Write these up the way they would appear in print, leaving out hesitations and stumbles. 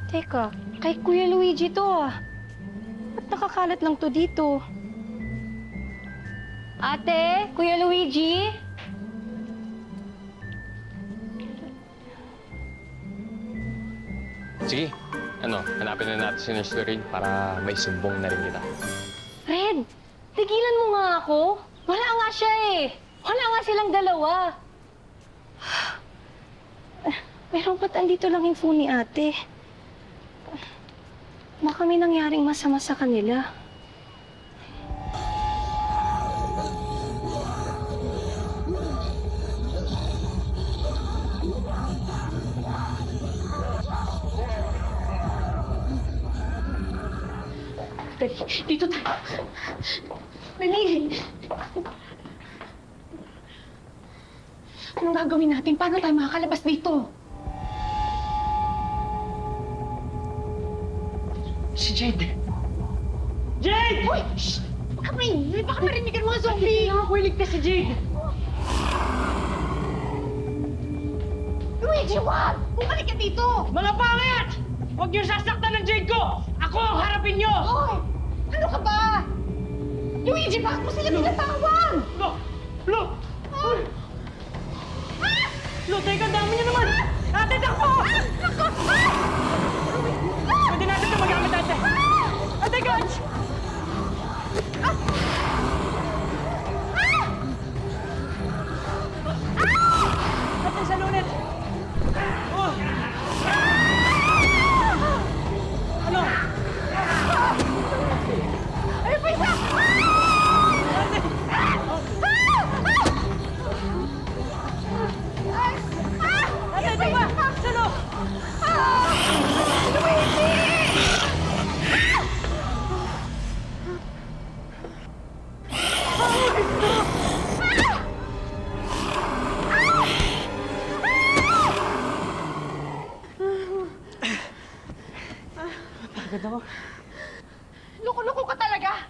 Teka, kay Kuya Luigi to ah. Ba't nakakalat lang to dito? Ate, Kuya Luigi? Sige, hanapin na natin si Nurse Lorraine para may sumbong na rin kita. Red, tigilan mo nga ako. Wala nga siya eh. Wala nga silang dalawa. Pero ba't andito lang yung phone ni ate? Baka may nangyaring masama sa kanila. Dito tayo. Dali. Anong gagawin natin? Paano tayo makakalabas dito? Si Jade! Jade! Uy! Shh! Baka marinig ang mga zombie! Kailangan ko iligtas si Jade! Luigi, wag! Bumalik ka dito! Mga pangit! Huwag niyo sasaktan ng Jade ko! Ako ang harapin niyo! Hoy! Ano ka ba? Luigi, bakit mo sila pinatawag? Lo! Lo! Ay! Lo, teka, dami niyo naman! Ate, takbo! Pwede natin ito magamit, ate! Ate, guys! Ate, salunin! Oh! Ano? Ay, pisa! Ate! Ate, diba? Salo! Pagod ako. Loko-loko ka talaga!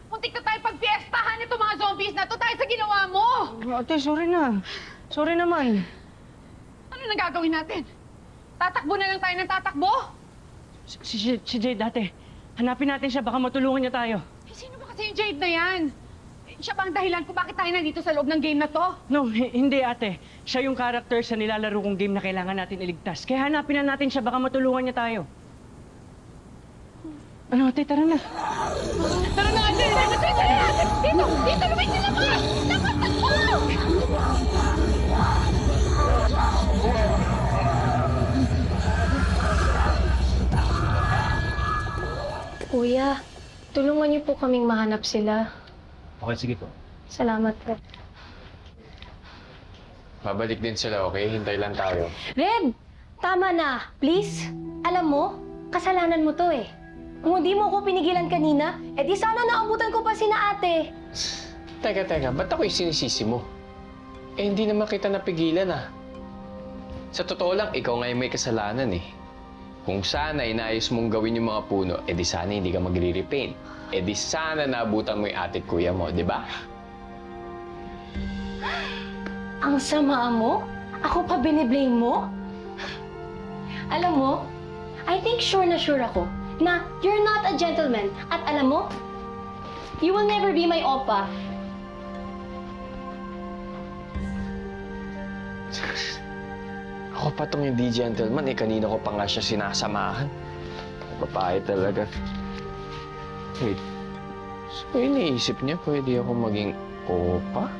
Muntik na tayo pagpiestahan itong mga zombies na to dahil sa ginawa mo! Ate, sorry na. Sorry naman. Ano na gagawin natin? Tatakbo na lang tayo ng tatakbo? Si Jade, ate. Hanapin natin siya, baka matulungan niya tayo. Eh, sino ba kasi yung Jade na yan? Eh, siya ba ang dahilan kung bakit tayo nandito sa loob ng game na to? No, hindi ate. Siya yung character sa nilalaro kong game na kailangan natin iligtas. Kaya hanapin na natin siya, baka matulungan niya tayo. Ano ate, tara na. Tara na, ate! Dito! Dito! Lumayan sila mo! Dapat takbo! Kuya, tulungan niyo po kaming mahanap sila. Okay, sige po. Salamat po. Babalik din sila, okay? Hintay lang tayo. Red! Tama na, please. Alam mo, kasalanan mo to eh. Kung hindi mo ako pinigilan kanina, edi sana naabutan ko pa sina ate. Teka, ba't ako'y sinisisi mo? Eh, hindi naman kita napigilan ah. Sa totoo lang, ikaw nga yung may kasalanan eh. Kung sana inayos mong gawin yung mga puno, edi sana hindi ka magre-repaint. Edi sana naabutan mo yung ate at kuya mo, di ba? Ang sama mo? Ako pa biniblame mo? Alam mo, I think sure na sure ako na you're not a gentleman. At alam mo, you will never be my oppa. Ako pa tong hindi gentleman eh. Kanina ko pa nga siya sinasamahan. Babae talaga. Wait. So, iniisip niya pwede ako maging opa?